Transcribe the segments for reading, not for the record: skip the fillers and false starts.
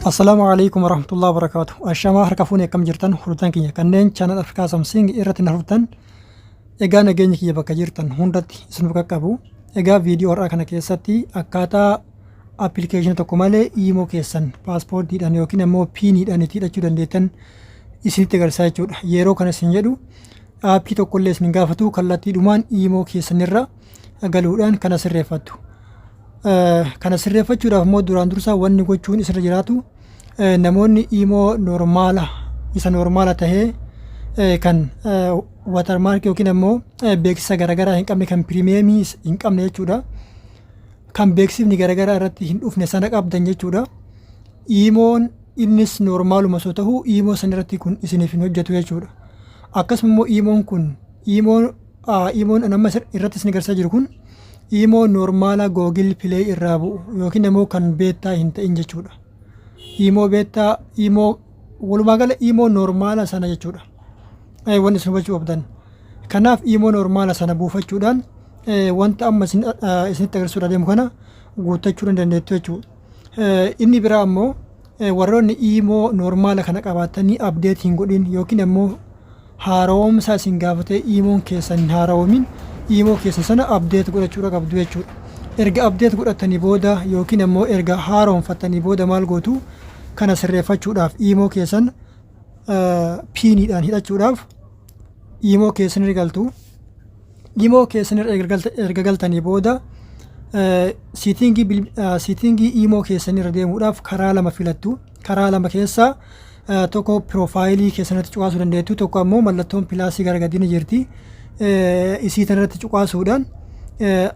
Assalamualaikum warahmatullahi wabarakatuh. Ashama harka fuune akkam jirtan hordoftoota keenya kanneen channel Afrikaa Samsung irratti na hordoftan egaa nageenya kiyya bakka jirtan hundatti isin qaqqabu. Egaa viidiyoo har'aa kana keessatti akkaataa appilikeeshinii tokko malee imo keessan paaspoortiidhaan yookiin immoo piiniidhaan itti hidhachuu dandeettan isinitti agarsiisaa jechuudha. Yeroo kana isin jedhu aappii tokkollee isin gaafatu kallattiidhumaan imo keessanirra galuudhaan kana sirreeffattu. Kana sirreeffachuudhaaf immoo duraan dursaa wanni gochuun isirra jiraatu namoonni imo normaala tahee kan watermark yookiin immoo beeksisa garaagaraa hin qabne kan pirimeemii hin qabne jechuudha. Kan beeksifni garaagaraa irratti hin dhufne sana qabdan jechuudha. Imoon innis normaaluma osoo ta'u imo san irratti kun isiniif hin hojjetu jechuudha. Akkasuma immoo imoon kun imoon amma irratti isin agarsiisaa jiru kun imo normaala Google Play irraa bu'u yookiin immoo kan beetaa hin ta'in jechuudha. Imo walumaa gala imo normaala sana jechuudha. Wanni isin hubachuu qabdan. Kanaaf imo normaala sana buufachuudhaan wanta amma isinitti agarsiisuu deemu kana guuttachuu dandeettu jechuudha. Inni biraa ammoo warroonni imo normaala kana qabaatanii update hin godhin yookiin immoo haaromsa isin gaafate imoon keessan hin haaroomin imo keessan sana update godhachuu qabdu jechuudha. Erga update godhatanii booda yookiin immoo erga haaromfattanii booda maal gootu kana sirreeffachuudhaaf imo keessan piiniidhaan hidhachuudhaaf imo keessan galtu. Imo keessan erga galtanii booda siitingii imo keessan irra deemuudhaaf karaa lama filattu. Karaa lama keessaa tokko profaayilii keessanitti cuqaasuu dandeettu, tokko ammoo mallattoon pilaasii gara gadiin jirti. Isii tanarratti cuqaasuudhaan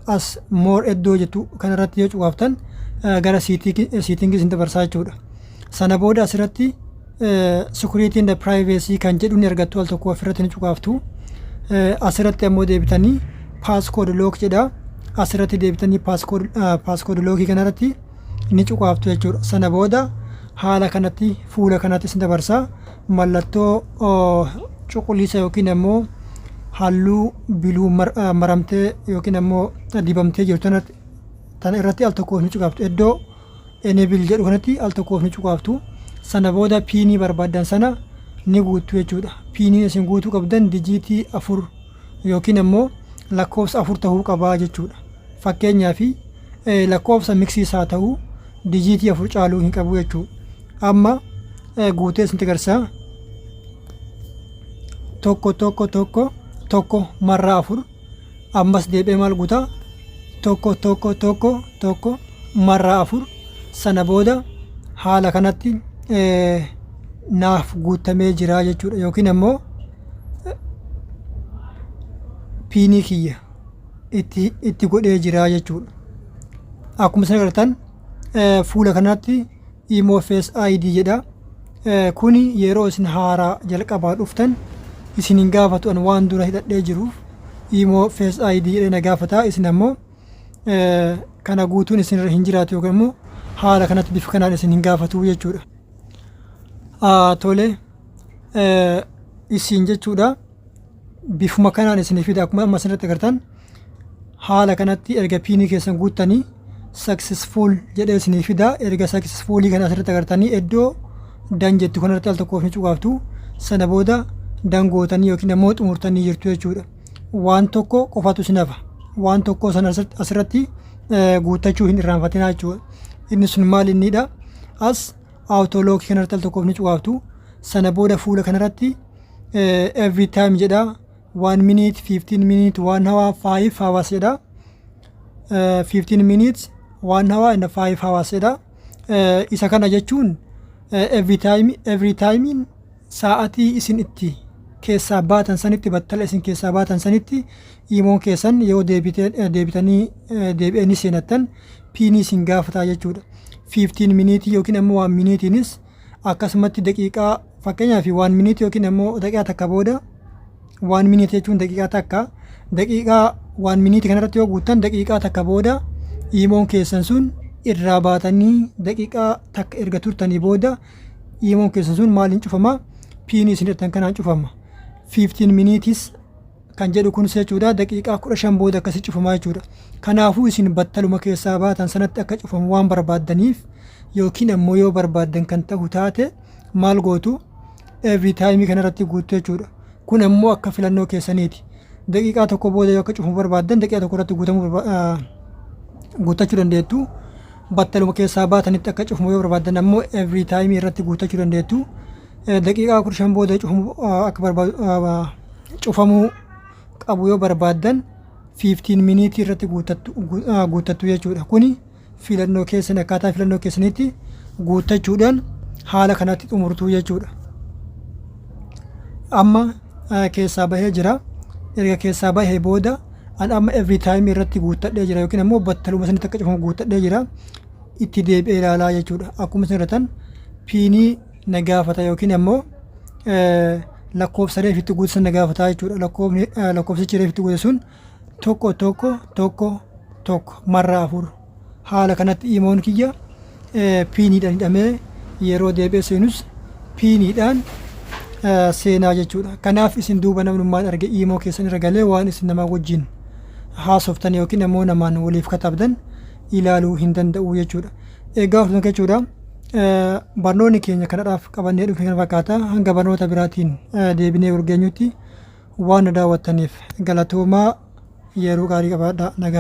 as moor iddoo jettu kanarratti yoo cuqaaftan gara siitingii isin dabarsaa jechuudha. Sana booda asirratti security and privacy kan jedhuun argattu al tokko ofirratti ni cuqaaftu. Asirratti ammoo deebitanii passcode lock jedha. Asirratti deebitanii passcode lockii kanarratti ni cuqaaftu jechuudha. Sana booda haala kanatti fuula kanatti isin dabarsaa mallattoo cuquliisa yookiin ammoo halluu biluu maramtee yookiin ammoo dibamtee jirtu tan irratti al tokkoof ni cuqaaftu. Iddoo enable jedhu kanatti al tokkoof ni cuqaaftu. Sana booda piinii barbaadan sana ni guuttu jechuudha. Piinii isin guutuu qabdan dijiitii 4 yookiin ammoo lakkoofsa 4 ta'uu qabaa jechuudha. Fakkeenyaaf lakkoofsa miksiis haa ta'u dijiitii 4 caaluu hin qabu jechuudha. Amma guutee isin agarsiisa. Tokko marraa 4 ammas deebi'ee maal guutaa tokko marraa 4 sana booda haala kanatti naaf guutamee jira jechuudha yookiin ammoo piinii kiyya itti godhee jira jechuudha. Akkuma isin agartan fuula kanatti imo face ID jedha. Kuni yeroo isin haaraa jalqabaa dhuftan isin hin gaafatu an waan dura hidhadhee jiruuf imo face ID jedhee na gaafata. Isin ammoo kana guutuun isin irra hin jiraatu yookiin immoo haala kanatti bifa kanaan isin hin gaafatu jechuudha. Tole isin jechuudha bifuma kanaan isin fida akkuma amma asirratti agartan haala kanatti erga piinii keessan guuttanii successful jedhee isin fida. Erga successfulii kana asirratti agartanii iddoo dan jettu kanarratti al tokkoof ni cuqaaftu. Sana booda dangootanii yookiin ammoo xumurtanii jirtu jechuudha. Waan tokko qofatu isin hafa. Waan tokko sana asirratti guuttachuu hin irraanfatinaa jechuudha. Inni sun maal innidha? As autolock kanarratti al tokkoof ni cuqaaftu. Sana booda fuula kanarratti every time jedha 1 minute 15 minute 1 hour 5 hours jedha. 15 minutes 1 hour and 5 hours jedha. Isa kana jechuun every time sa'atii isin itti keessaa baatan sanitti battala isin keessaa baatan sanitti imoon keessan yoo deebi'anii seenattan piinii isin gaafataa jechuudha. 15 minute yookiin ammoo 1 minutiinis akkasumatti daqiiqaa fakkeenyaaf 1 minute yookiin ammoo daqiiqaa takka booda 1 minute jechuun daqiiqaa 1 minute kanarratti yoo guuttan daqiiqaa takka booda imoon keessan sun irraa baatanii daqiiqaa takka erga turtanii booda imoon keessan sun maaliin cufama? Piinii isin hidhattan kanaan cufama. 15 minutes kan jedhu kunis jechuudha daqiiqaa 15 booda akkasi cufamaa jechuudha. Kanaafuu isin battaluma keessaa baatan sanatti akka cufamu waan barbaaddaniif yookiin ammoo yoo barbaaddan kan ta'u taate maal gootu every time kanarratti guutuu jechuudha. Kun ammoo akka filannoo keessaniiti. Daqiiqaa tokko booda yoo akka cufamu barbaaddan daqiiqaa tokko irratti guutachuu dandeettu. Battaluma keessaa baatanitti akka cufamu yoo barbaaddan ammoo every time irratti guutachuu dandeettu. Daqiiqaa 15 booda akka cufamuu qabu yoo barbaaddan 15 minutes irratti guutattu jechuudha. Kuni filannoo keessan akkaataa filannoo keessanitti guutachuudhaan haala kanatti xumurtuu jechuudha. Amma keessaa bahee jira. Erga keessaa bahee booda amma every time irratti guutadhee jira yookiin ammoo battaluma sanitti akka cufamu guutadhee jira. Itti deebi'ee ilaalaa jechuudha. Akkuma isin irratan piinii na gaafata yookiin ammoo lakkoofsa reefitti guutisan na gaafata jechuudha. Lakkoofsichi reefitti guute sun tokko marra 4 haala kanatti imoon kiyya piiniidhaan hidhamee yeroo deebi'ee seenus piiniidhaan seenaa jechuudha. Kanaaf isin duuba namnummaan arge imoo keessan irra galee waan isin namaa wajjin haasoftan yookiin ammoo namaan waliif katabdan ilaaluu hin danda'u jechuudha. Egaa of jechuudha. Barnoonni keenya kanadhaaf qabannee dhufe kan fakkaata. Hanga barnoota biraatiin deebinee urgeenyutti waan daawwattaniif galatoomaa yeroo gaarii qabaadhaa.